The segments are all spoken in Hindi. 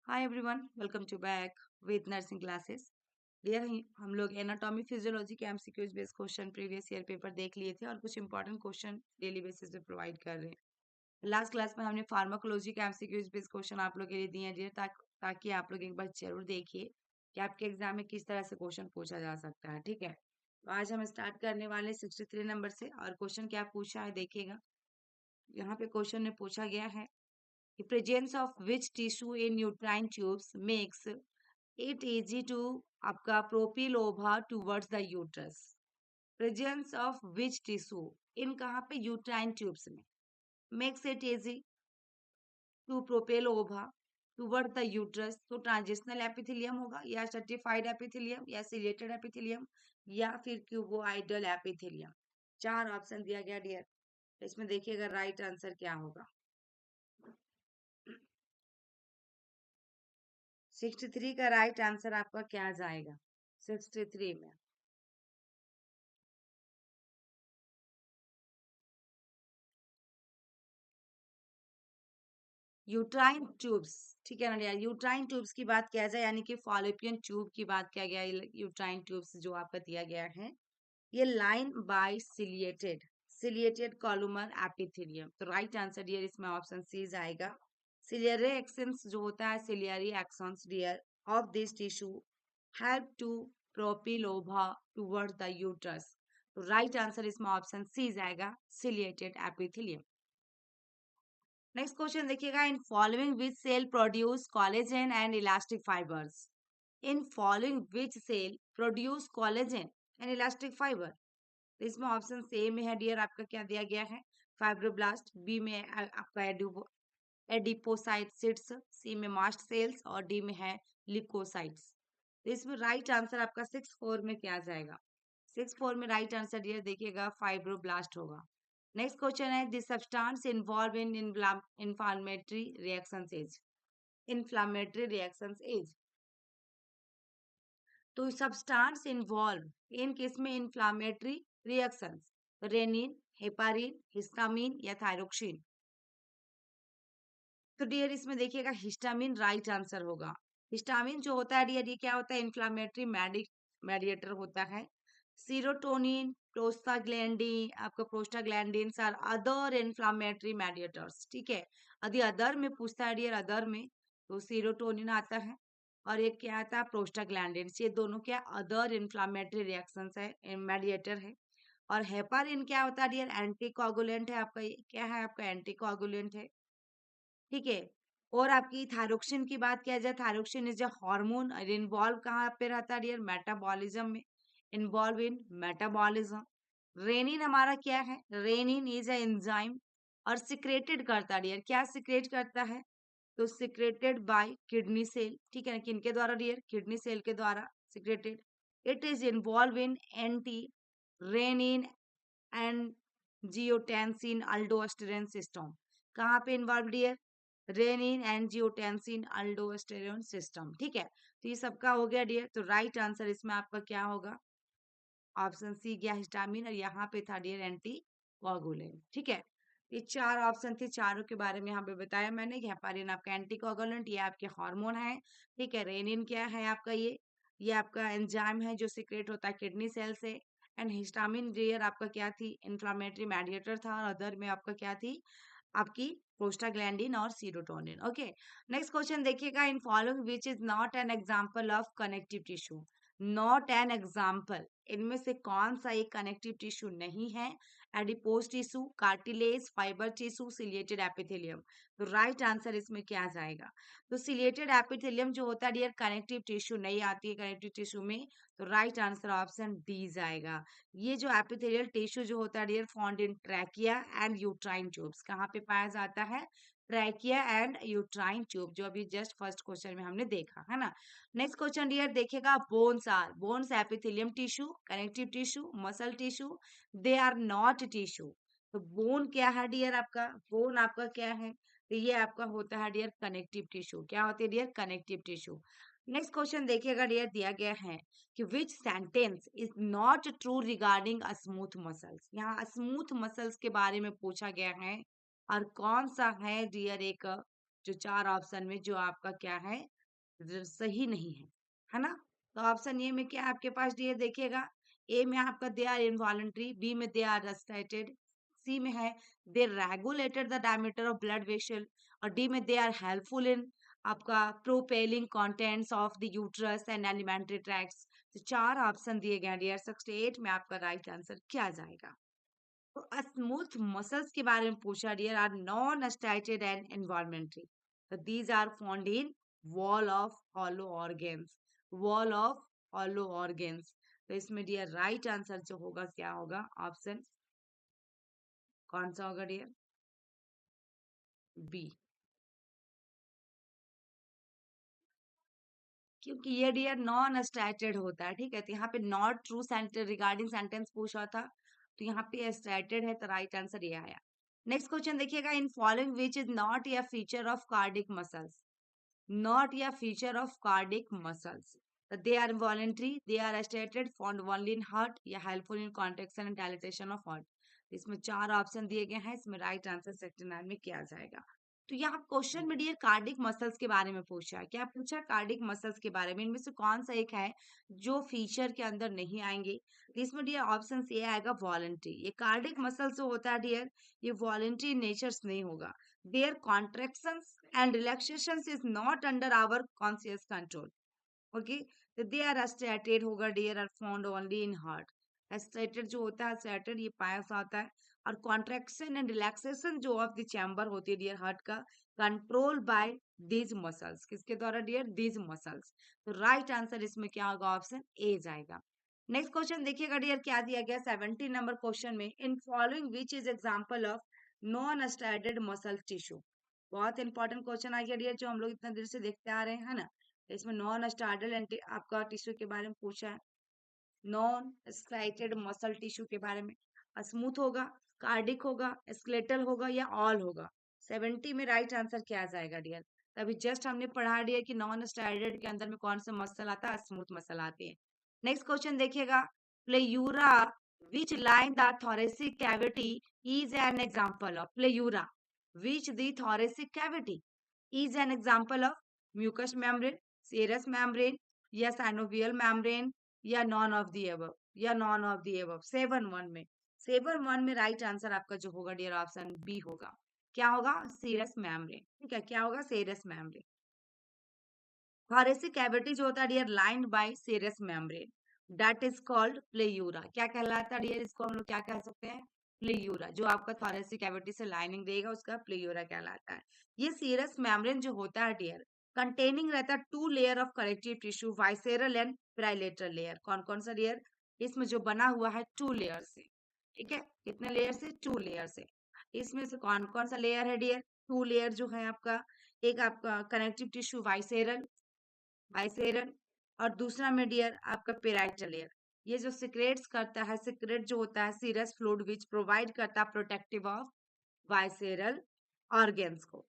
Hi everyone, welcome to back with nursing classes. Dear, हम लोग एनाटॉमी फिजियोलॉजी के MCQs based question previous year paper देख लिए थे और कुछ इंपॉर्टेंट क्वेश्चन डेली बेसिस पे प्रोवाइड कर रहे हैं। लास्ट क्लास में हमने फार्माकोलॉजी के एमसीक्यूज बेस्ड क्वेश्चन आप लोग के लिए दिए हैं डियर, ताकि आप लोग एक बार जरूर देखिए कि आपके एग्जाम में किस तरह से क्वेश्चन पूछा जा सकता है। ठीक है, तो आज हम स्टार्ट करने वाले 63 नंबर से। और क्वेश्चन क्या पूछा है देखिएगा। यहाँ पे क्वेश्चन में पूछा गया है, the presence of which tissue in uterine tubes makes it easy to आपका propel ova towards the uterus. Presence of which tissue in कहाँ पे uterine tubes में makes it easy to propel ova towards the uterus. तो ट्रांजिशनल एपिथेलियम होगा या सर्टिफाइड एपिथेलियम या सिलेटेड एपिथेलियम या फिर क्यूबोइडल एपिथेलियम। चार ऑप्शन दिया गया डियर, इसमें देखिएगा राइट आंसर क्या होगा। 63 का राइट आंसर आपका क्या जाएगा? 63 में यूट्राइन ट्यूब्स, ठीक है ना यार। यूट्राइन ट्यूब्स की बात किया जाए यानी कि फॉलोपियन ट्यूब की बात किया गया। यूट्राइन ट्यूब्स जो आपका दिया गया है, ये line by ciliated columnar epithelium. तो राइट आंसर डियर इसमें ऑप्शन सी जाएगा। सिलियरी एक्सन्स जो होता है, ciliary actions dear of this tissue help to propel ova towards the uterus. तो राइट आंसर इसमें ऑप्शन सी जाएगा, सिलिएटेड एपिथेलियम। नेक्स्ट क्वेश्चन देखिएगा, in following which cell produce collagen and elastic fibres. In following which cell produce collagen and elastic fibre. तो इसमें ऑप्शन ए में है डियर आपका क्या दिया गया है, फाइब्रोब्लास्ट। बी में आपका एडिपोसाइट्स, सी में मास्ट सेल्स और डी में है लिकोसाइट्स। तो इसमें राइट आंसर आपका 6-4 में क्या जाएगा? 6-4 में राइट आंसर डियर देखिएगा फाइब्रोब्लास्ट होगा। नेक्स्ट क्वेश्चन है, this substance involve in inflammatory reactions is. Inflammatory reactions is, तो सब्सटेंस इन्वॉल्व इन किस में? Inflammatory reactions. Renin, heparin, histamine या थायरोक्सिन। तो डियर इसमें देखिएगा हिस्टामिन राइट आंसर होगा। हिस्टामिन जो होता है डियर, ये क्या होता है? इन्फ्लामेटरी मेडिएटर होता है। सीरोटोनिन, प्रोस्टाग्लैंडिन, आपका prostaglandin are other inflammatory mediators. ठीक है, यदि अदर में पूछता है डियर, अदर में तो सीरोटोनिन आता है और एक क्या आता है? प्रोस्टाग्लैंडिन। ये दोनों क्या अदर इन्फ्लामेटरी रिएक्शंस है, मेडिएटर है। और हेपारिन क्या होता है डियर? एंटीकोगुलेंट है आपका। ये क्या है आपका? एंटीकोगुलेंट है। ठीक है, और आपकी थायरोक्सिन की बात किया जाए, थायरोक्सिन इज अ हार्मोन और इन्वॉल्व कहाँ पे रहता है डियर? मेटाबॉलिज्म में, इन्वॉल्व इन मेटाबॉलिज्म। रेनिन हमारा क्या है? रेनिन इज अ एंजाइम और सिक्रेटेड करता है डियर। क्या सिक्रेट करता है? तो सिक्रेटेड बाय किडनी सेल। ठीक है ना, किनके द्वारा डियर? किडनी सेल के द्वारा secreted. It is involve in anti renin and angiotensin aldosterone system. कहाँ पे involve dear? Renin angiotensin aldosterone system. ठीक है, तो ये सबका हो गया डियर। तो राइट आंसर इसमें आपका क्या होगा? ऑप्शन सी गया हिस्टामिन और यहाँ पे था डियर एंटी कोगुलेंट। ठीक है, ये चार ऑप्शन थे, चारों के बारे में यहाँ पे बताया मैंने। हेपारिन आपका एंटी कोगुलेंट, ये आपके हार्मोन है। ठीक है, रेनिन क्या है आपका? ये आपका एंजाइम है जो सीक्रेट होता है किडनी सेल से। एंड हिस्टामिन डियर आपका क्या थी? इन्फ्लामेटरी मेडिएटर था। और अदर में आपका क्या थी? आपकी प्रोस्टाग्लैंडिन और सीरोटोनिन। ओके, नेक्स्ट क्वेश्चन देखिएगा, in following which is not an example of connective tissue. Not an example, इनमें से कौन सा एक कनेक्टिव टिश्यू नहीं है? Adipose tissue, cartilage, fibre tissue, ciliated epithelium. तो राइट आंसर इसमें क्या जाएगा? तो सिलिएटेड एपिथेलियम जो होता है डियर, कनेक्टिव टिश्यू नहीं आती है कनेक्टिव टिश्यू में। तो राइट आंसर ऑप्शन डी जाएगा। ये जो एपिथेलियल टिश्यू जो होता है dear, found in trachea and uterine tubes. कहाँ पे पाया जाता है? ट्रैकिया एंड यूट्राइन ट्यूब, जो अभी जस्ट फर्स्ट क्वेश्चन में हमने देखा है ना। नेक्स्ट क्वेश्चन डियर देखिएगा, bones epithelium tissue, connective tissue, muscle tissue, they are not tissue. तो बोन क्या है डियर आपका? बोन आपका क्या है? तो ये आपका होता है डियर कनेक्टिव टिश्यू। क्या होती है dear? Connective tissue. Next question देखिएगा डियर, दिया गया है कि which sentence is not true regarding smooth muscles. यहाँ स्मूथ मसल्स के बारे में पूछा गया है और कौन सा है डियर एक जो चार ऑप्शन में जो आपका क्या है? सही नहीं है ना? तो ऑप्शन ए में क्या है आपके पास डियर देखिएगा, ए में आपका दे आर इनवॉलंटरी, बी में दे आर रेस्ट्रिक्टेड, सी में है they regulated the diameter of blood vessel, और डी में दे आर हेल्पफुल इन आपका propelling contents of the uterus and elementary tracts. तो चार ऑप्शन दिए गए डियर, 68 में आपका राइट आंसर क्या जाएगा? तो स्मूथ मसल्स के बारे में पूछा dear are non striated and involuntary, तो these are found in wall of hollow organs, wall of hollow organs. तो इसमें डियर राइट आंसर जो होगा क्या होगा? ऑप्शन कौन सा होगा डियर? बी। क्योंकि ये डियर नॉन स्टैटेड होता है, ठीक है, तो यहाँ पे not true sentence regarding sentence पूछा था, तो यहाँ पे स्टैटेड है, तो राइट आंसर ये आया। नेक्स्ट क्वेश्चन देखिएगा, in following which is not a feature of cardiac muscles, not a feature of cardiac muscles. They are voluntary, they are stated, found only in heart या helpful in contraction and dilatation of heart. इसमें चार ऑप्शन दिए गए हैं, इसमें राइट आंसर 69 में क्या जाएगा? तो यहाँ क्वेश्चन में डियर कार्डिक मसल्स के बारे में पूछा है, क्या पूछा? कार्डिक मसल्स के बारे में, इनमें से कौन सा एक है जो फीचर के अंदर नहीं आएंगे? तो इसमें डियर ऑप्शन ए आएगा वॉलंटरी। ये कार्डिक मसल्स जो होता है डियर, ये वॉलंटरी नेचर्स नहीं होगा, their contractions and relaxations is not under our conscious control. Okay, so they are stated होगा dear are found only in heart. Stated जो होता है stated ये पाया जाता है, और contraction and relaxation जो of the chamber होती है dear heart का, control by these muscles, किसके द्वारा dear? these muscles. तो right answer इसमें क्या होगा? ऑप्शन ए जाएगा। नेक्स्ट क्वेश्चन देखिएगा डियर, क्या दिया गया 70 नंबर क्वेश्चन में, इन following which is example of non स्टाइटेड muscle tissue. बहुत इंपॉर्टेंट क्वेश्चन आ गया डियर, जो हम लोग इतना देर से देखते आ रहे हैं, है ना? इसमें नॉन स्टाइटेड आपका टिश्यू के बारे में पूछा है, नॉन स्टाइटेड मसल टिश्यू के बारे में। स्मूथ होगा, कार्डिक होगा, स्केलेटल होगा या ऑल होगा? 70 में राइट आंसर क्या आ जाएगा डियर? तभी जस्ट हमने पढ़ा दिया कि नॉन स्टाइटेड के अंदर में कौन सा मसल आता है, स्मूथ मसल आती है। नेक्स्ट क्वेश्चन देखिएगा, प्लेयूरा which line the thoracic cavity is an example of pleura, which the thoracic cavity is an example of mucous membrane, serous membrane या synovial membrane या नॉन ऑफ दी एबव, या नॉन ऑफ दी एबव। 7-1 में, 7-1 में राइट आंसर आपका जो होगा डियर ऑप्शन बी होगा। क्या होगा? सीरस मेम्ब्रेन, ठीक है, क्या होगा? Serous membrane. thoracic cavity जो होता है dear lined by serous membrane, that is called pleura. क्या कहलाता है डियर? इसको हम लोग क्या कह सकते हैं? प्लेयूरा। जो आपका thoracic cavity से लाइनिंग देगा उसका प्लेयूरा कहलाता है। ये सीरस मेम्ब्रेन जो होता है डियर, कंटेनिंग रहता है 2 layer of connective tissue, visceral and parietal layer. कौन कौन सा डियर? इसमें जो बना हुआ है 2 लेयर से, ठीक है, कितने लेयर से? 2 लेयर से। इसमें से कौन कौन सा लेयर है डियर? 2 लेयर जो है आपका, एक आपका कनेक्टिव टिश्यू वाइसेरल, वाइसेरल, और दूसरा में डियर आपका पेराइटल लेयर। ये जो सिक्रेट्स करता है, सिक्रेट जो होता है सीरस फ्लूइड विच प्रोवाइड करता है प्रोटेक्टिव ऑफ वाइसेरल ऑर्गेन्स को।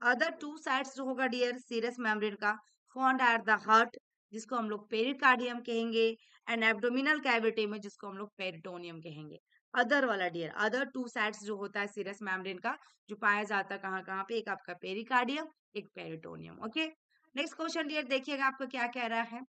अदर 2 साइड्स जो होगा डियर सीरस मेम्ब्रेन का, फाउंड एट द हार्ट जिसको हम लोग पेरिकार्डियम कहेंगे, एंड एब्डोमिनल कैविटी में जिसको हम लोग पेरिटोनियम कहेंगे। अदर वाला डियर, अदर 2 साइड्स जो होता है सीरस मेम्ब्रेन का, जो पाया जाता है कहाँ कहाँ पे? एक आपका पेरिकार्डियम, एक peritoneum. Okay, next question dear देखिएगा आपका क्या कह रहा है,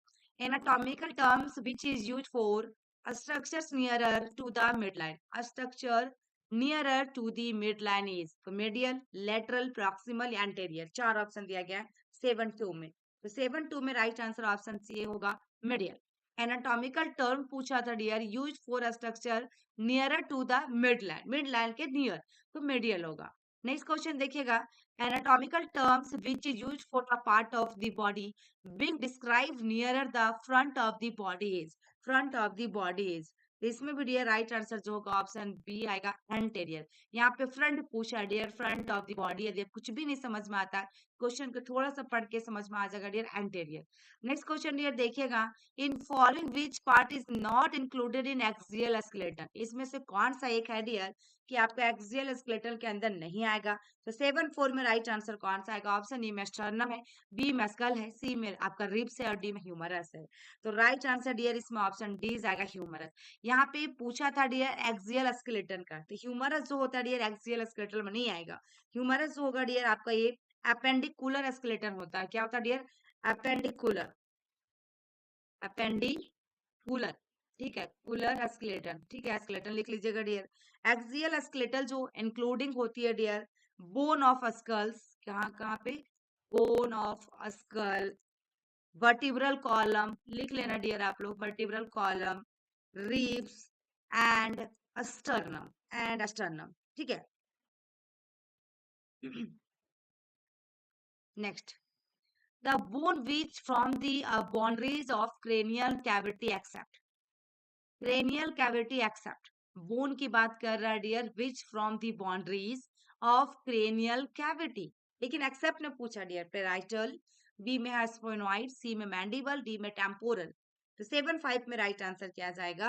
anatomical terms which is use for structures nearer to the mid line. Structure nearer to the mid line is, तो मीडियल, लेटरल, प्रॉक्सिमल या एंटेरियर। चार ऑप्शन दिया गया है 7-2 में, तो 7-2 में राइट आंसर ऑप्शन सी होगा, मीडियल। एनाटॉमिकल टर्म पूछा था dear, use for structure nearer to the mid line, mid line के नियर, तो मीडियल होगा। नेक्स्ट क्वेश्चन देखिएगा, anatomical terms which is used for a part of the body being described nearer the front of the body is, front of the body is। तो इसमें भी डियर राइट आंसर जो होगा ऑप्शन बी आएगा, एंटेरियर। यहाँ पे फ्रंट पूछा है dear, front of the body. यदि कुछ भी नहीं समझ में आता है, क्वेश्चन को थोड़ा सा पढ़ के समझ में आ जाएगा dear, anterior. Next question dear देखिएगा, in following which part is not included in axial skeleton. इसमें से कौन सा एक है डियर कि आपका एक्सियल स्केलेटन के अंदर नहीं आएगा? तो 7-4 में राइट आंसर कौन सा आएगा? ऑप्शन ए में स्टर्नम है, बी में स्कल है, सी में आपका रिब्स है, और डी में ह्यूमरस है। तो राइट आंसर डियर इसमें ऑप्शन डी आएगा, ह्यूमरस। यहाँ पे पूछा था डियर एक्सियल स्केलेटन का, तो ह्यूमरस जो होता है डियर एक्सियल स्केलेटन में नहीं आएगा। ह्यूमरस जो होगा डियर आपका ये अपेंडिकुलर स्केलेटन होता है। क्या होता है डियर? अपेंडिकुलर, अपेंडिकुलर, ठीक है, कुलर स्केलेटन, ठीक है, स्केलेटन लिख लीजिएगा डियर। एक्सियल स्केलेटल जो इंक्लूडिंग होती है डियर बोन ऑफ स्कल्स, कहाँ कहाँ पे? Bone of skull, vertebral column लिख लेना डियर आप लोग, vertebral column, ribs and sternum, and sternum, ठीक है। Next, the bone which from the boundaries of cranial cavity except, cranial cavity except, bone की बात कर रहा है dear, which from the boundaries of cranial cavity, लेकिन एक्सेप्ट ने पूछा डियर, पेराइटल, बी में है स्फेनोइड, सी में मैंडिबल, डी में टेम्पोरल। तो 7-5 में राइट आंसर क्या जाएगा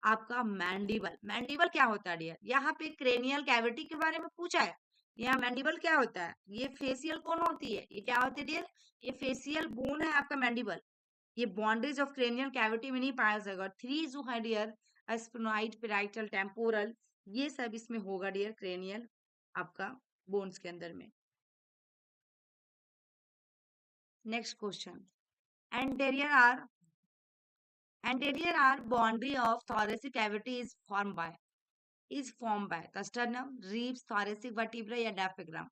आपका? मैंडिबल। मैंडिबल क्या होता है डियर? यहाँ पे क्रेनियल कैविटी के बारे में पूछा है, यहाँ मैंडिबल क्या होता है? ये फेसियल बोन होती है, ये क्या होती है डियर? ये फेसियल बोन है आपका मैंडिबल। ये बाउंड्रीज ऑफ क्रेनियल कैविटी में नहीं पाया जाएगा। 3 जो है डियर, स्फेनोइड, पेराइटल, टेम्पोरल, ये सब इसमें होगा डियर क्रेनियल आपका बोन्स के अंदर में। Next question, anterior are anterior are boundary of thoracic cavity is formed by the sternum, ribs, thoracic vertebra या diaphragm,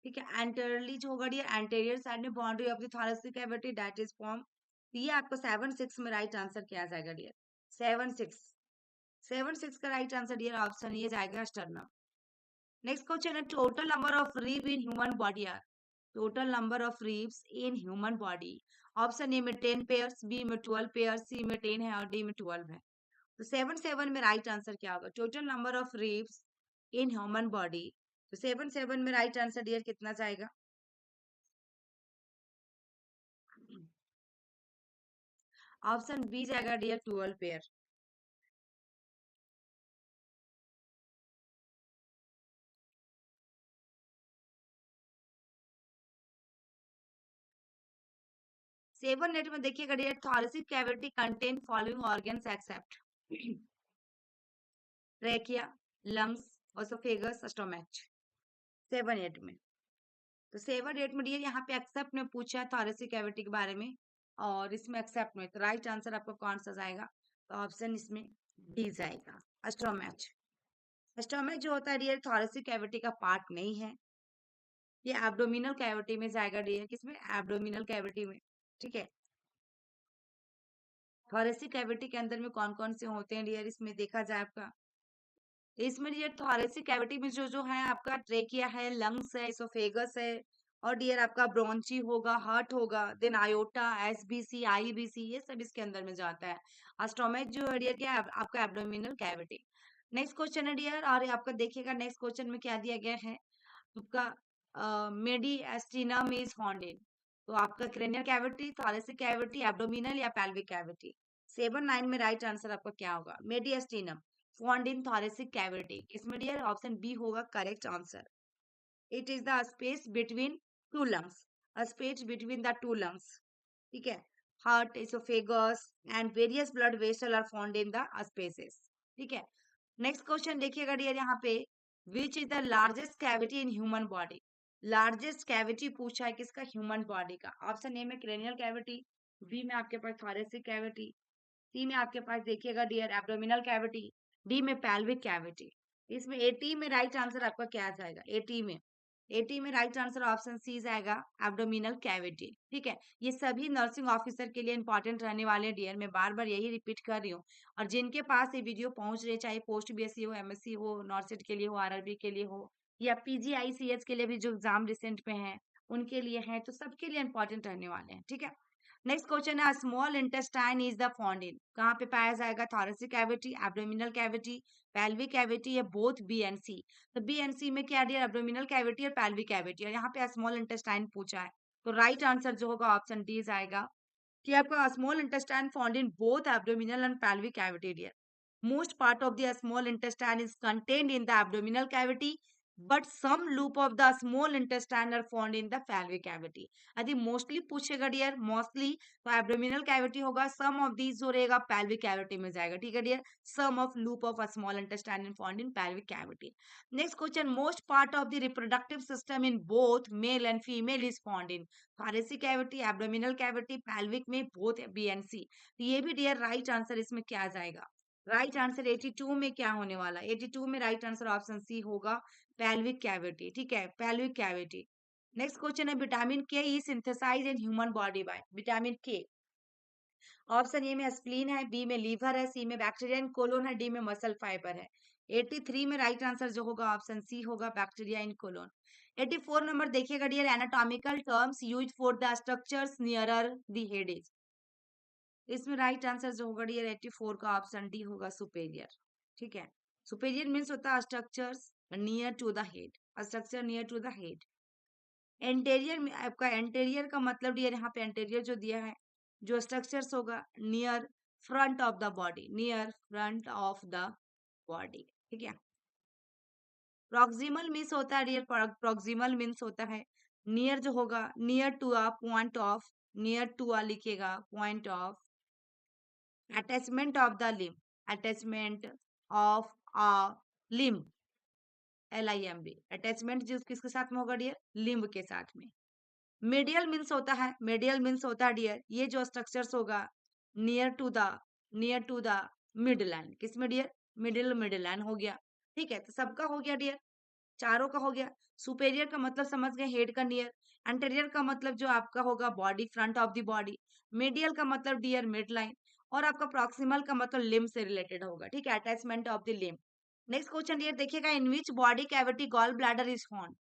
ठीक है। एंटेरियरली जो होगा डियर, एंटेरियर साइड में boundary of the thoracic cavity that is formed, ये आपको 7-6 में राइट आंसर क्या आ जाएगा डियर? 7-6, 7-6 का राइट आंसर डियर ऑप्शन ये जाएगा स्टर्नम। नेक्स्ट क्वेश्चन है, total number of rib in human body are, total number of ribs in human body, option A में 10 पेयर्स, बी में 12 पेयर्स, सी में 10 है और डी में 12 है। तो 7-7 में राइट आंसर क्या होगा? Total number of ribs in human body, तो 7-7 में राइट आंसर डियर कितना जाएगा? ऑप्शन बी जाएगा डियर 12 पेयर। सेवन नेट में देखिएगा dear, thoracic cavity contain following organs except trachea, lungs, oesophagus, stomach. 7-8 में, तो 7-8 में डियर यहाँ पे एक्सेप्ट में पूछा है थॉरेसिक कैविटी के बारे में, और इसमें एक्सेप्ट में, तो राइट आंसर आपका कौन सा जाएगा? तो ऑप्शन इसमें डी जाएगा, स्टोमच। स्टोमच जो होता है डियर थॉरेसिक कैविटी का पार्ट नहीं है, ये एब्डोमिनल कैविटी में जाएगा डियर, किसमें? एब्डोमिनल कैविटी में, ठीक है। थॉरेसिक कैविटी के अंदर में कौन कौन से होते हैं डियर, इसमें देखा जाए आपका, इसमें डियर थॉरेसिक कैविटी में जो जो है आपका ट्रेकिया है, लंग्स है, इसोफेगस है, और डियर आपका ब्रोंची होगा, हार्ट होगा, देन आयोटा, एसबीसी, आईबीसी, ये सब इसके अंदर में जाता है। स्टोमच जो है डियर क्या है? आपका एब्डोमिनल कैविटी। नेक्स्ट क्वेश्चन है डियर, और ये आपका देखिएगा नेक्स्ट क्वेश्चन में क्या दिया गया है आपका, मेडिएस्टिनम इज फाउंड इन, तो आपका cranial cavity, thoracic cavity, abdominal या पेल्विक कैविटी। 7-9 में राइट आंसर आपका क्या होगा? Mediastinum found in thoracic cavity, इसमें डियर ऑप्शन बी होगा correct answer. It is the space between two lungs, space between the two lungs, ठीक है। Heart, oesophagus and various blood vessel are found in the spaces, ठीक है। नेक्स्ट क्वेश्चन देखिएगा डियर यहाँ पे, which is the largest cavity in human body, largest cavity पूछा है किसका? ह्यूमन बॉडी का। ऑप्शन ए में क्रेनियल कैविटी, बी में आपके पास थॉरेसिक कैविटी, सी में आपके पास देखिएगा डियर एब्डोमिनल कैविटी, डी में पैल्विक कैविटी। इसमें 80 में राइट आंसर आपका क्या जाएगा? 80 में राइट आंसर ऑप्शन सी जाएगा, एब्डोमिनल कैविटी, ठीक है। ये सभी नर्सिंग ऑफिसर के लिए इंपॉर्टेंट रहने वाले डियर, मैं बार बार यही रिपीट कर रही हूँ। और जिनके पास ये वीडियो पहुंच रही है, चाहे पोस्ट बीएससी हो, एमएससी हो, नॉर्सेट के लिए हो, आरआरबी के लिए हो, या पीजीआईसीएच के लिए भी जो एग्जाम रिसेंट में है उनके लिए है, तो सबके लिए इंपॉर्टेंट रहने वाले हैं, ठीक है। नेक्स्ट क्वेश्चन है, small intestine is the found in, कहाँ पे पाया जाएगा? Thoracic cavity, abdominal cavity, pelvic cavity, या बोथ बी एंड सी। तो बी एंड सी में क्या डियर? एब्डोमिनल कैविटी और पेल्विक कैविटी, और यहाँ पे स्मॉल इंटेस्टाइन पूछा है, तो राइट आंसर जो होगा ऑप्शन डी जाएगा, कि आपका small intestine found in both abdominal and pelvic cavity dear. Most part of the small intestine is contained in the abdominal cavity. but some loop of the small intestine are found in the pelvic cavity. यदि मोस्टली पूछेगा डियर, मोस्टली तो एब्डोमिनल कैविटी होगा, सम ऑफ दीज जो रहेगा pelvic cavity में जाएगा, ठीक है डियर, some of loop of a small intestine found in pelvic cavity. Next question, most part of the reproductive system in both male and female is found in thoracic cavity, abdominal cavity, pelvic में बोथ बी एंड सी. ये भी डियर राइट आंसर इसमें क्या जाएगा, राइट आंसर 82 में क्या होने वाला, 82 में राइट आंसर ऑप्शन सी होगा, pelvic cavity. ठीक है, pelvic cavity. नेक्स्ट क्वेश्चन है, vitamin K is synthesize in human body by, vitamin K option A में स्प्लीन है, बी में लीवर है, सी में बैक्टीरिया इन कोलोन है, डी में मसल फाइबर है. 83 में राइट आंसर जो होगा ऑप्शन सी होगा, बैक्टीरिया इन कोलोन. 84 नंबर देखिएगा dear, anatomical terms use for the structures nearer the head is. इसमें राइट आंसर जो होगा डियर 84 का ऑप्शन डी होगा, सुपेरियर. ठीक है, सुपेरियर मीन्स होता है structures near to the head, structure near to the head. Anterior में आपका एंटेरियर का मतलब डियर यहाँ पे एंटेरियर जो दिया है, जो स्ट्रक्चर्स होगा near front of the body, near front of the body. ठीक है, प्रोक्सिमल मीन्स होता है डियर, प्रोक्सिमल मीन्स होता है नियर जो होगा, near to a point of, near to a लिखेगा point of attachment of the limb, attachment of a limb, LIMB, attachment जिस किसके साथ में होगा डियर, लिम्ब के साथ में. मेडियल मीन्स होता है, मेडियल मीन्स होता है डियर ये जो स्ट्रक्चर्स होगा near to the, near to the mid line, किसमें डियर, मिडिल लाइन हो गया. ठीक है, तो सबका हो गया डियर, चारों का हो गया. सुपेरियर का मतलब समझ गए, हेड का नियर. एंटेरियर का मतलब जो आपका होगा body, front of the body. Medial का मतलब डियर मिड लाइन. और आपका प्रॉक्सिमल का मतलब लिम्ब से रिलेटेड होगा. ठीक है, attachment of the limb. Next question dear देखिएगा, in which body cavity gall bladder is found,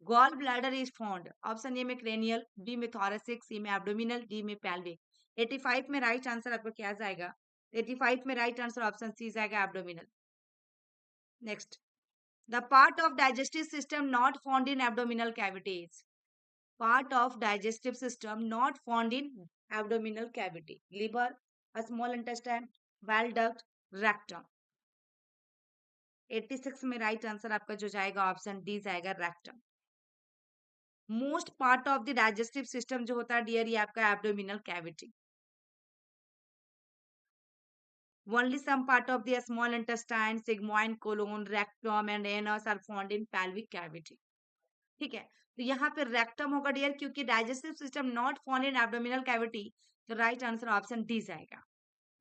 gall bladder is found option A में क्रेनियल, बी में थोरेसिक, सी में एब्डोमिनल, डी में पेल्विक. 85 में राइट आंसर आपका क्या जाएगा, 85 में राइट आंसर ऑप्शन सी जाएगा, abdominal. Next, the part of digestive system not found in abdominal cavities, part of digestive system not found in abdominal cavity, liver, a small intestine, bile duct, rectum. 86 में राइट आंसर आपका जो जाएगा ऑप्शन डी जाएगा, rectum. Most part of the digestive system जो होता है डियर ये आपका abdominal cavity. Only some part of the small intestine, sigmoid colon, rectum and anus are found in pelvic cavity. ठीक है, तो यहाँ पे रेक्टम होगा डियर, क्योंकि digestive system not found in abdominal cavity, तो राइट आंसर ऑप्शन डी जाएगा.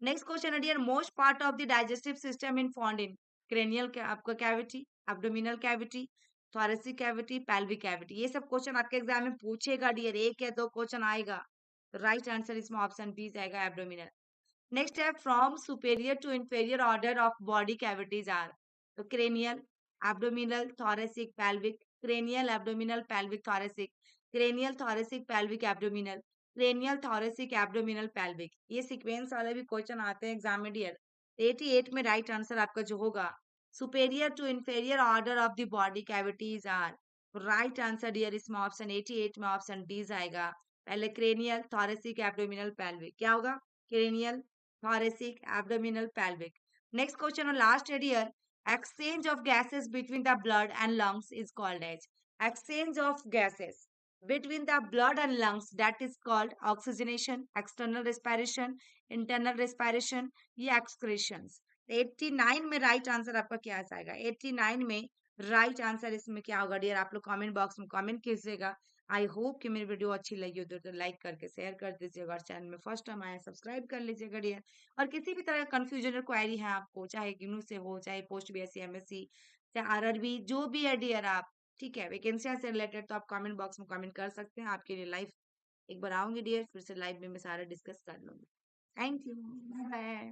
नेक्स्ट क्वेश्चन है dear, most part of the digestive system in found in cranial आपका cavity, abdominal cavity, thoracic cavity, pelvic cavity. ये सब क्वेश्चन आपके एग्जाम में पूछेगा डियर, एक या दो क्वेश्चन आएगा, तो राइट आंसर इसमें ऑप्शन बी जाएगा, एब्डोमिनल. नेक्स्ट है, from superior to inferior order of body cavities are, तो cranial, abdominal, thoracic, pelvic, cranial, abdominal, pelvic, thoracic, cranial, thoracic, pelvic, abdominal, cranial, thoracic, abdominal, pelvic. ये सीक्वेंस वाले भी क्वेश्चन आते हैं एग्जाम में डियर. 88 में राइट आंसर आपका जो होगा, superior to inferior order of the body cavities are, right answer dear इसमें ऑप्शन 88 में ऑप्शन डी जाएगा. पहले क्रेनियल, थोरेसिक, एब्डोमिनल, pelvic, क्या होगा, cranial, thoracic, abdominal, pelvic. Next question on last here, exchange of gases between the blood and lungs is called as, exchange of gases between the blood and lungs, that is called oxygenation, external respiration, internal respiration या excretions. 89 में राइट आंसर आपका क्या जाएगा, 89 में राइट आंसर इसमें क्या होगा डियर, आप लोग कमेंट बॉक्स में कमेंट कीजिएगा. आई होप कि मेरी वीडियो अच्छी लगी हो तो लाइक करके शेयर कर दीजिएगा, और चैनल में फर्स्ट टाइम आया सब्सक्राइब कर लीजिएगा डियर. और किसी भी तरह का कंफ्यूजन और क्वेरी है आपको, चाहे गिनू से हो, चाहे पोस्ट BSc MSc, चाहे RRB, जो भी है डियर आप, ठीक है, वैकेंसी से रिलेटेड, तो आप कमेंट बॉक्स में कमेंट कर सकते हैं. आपके लिए लाइव एक बार आऊंगी डियर, फिर से लाइव में मैं सारा डिस्कस कर लूंगी. Thank you, bye bye.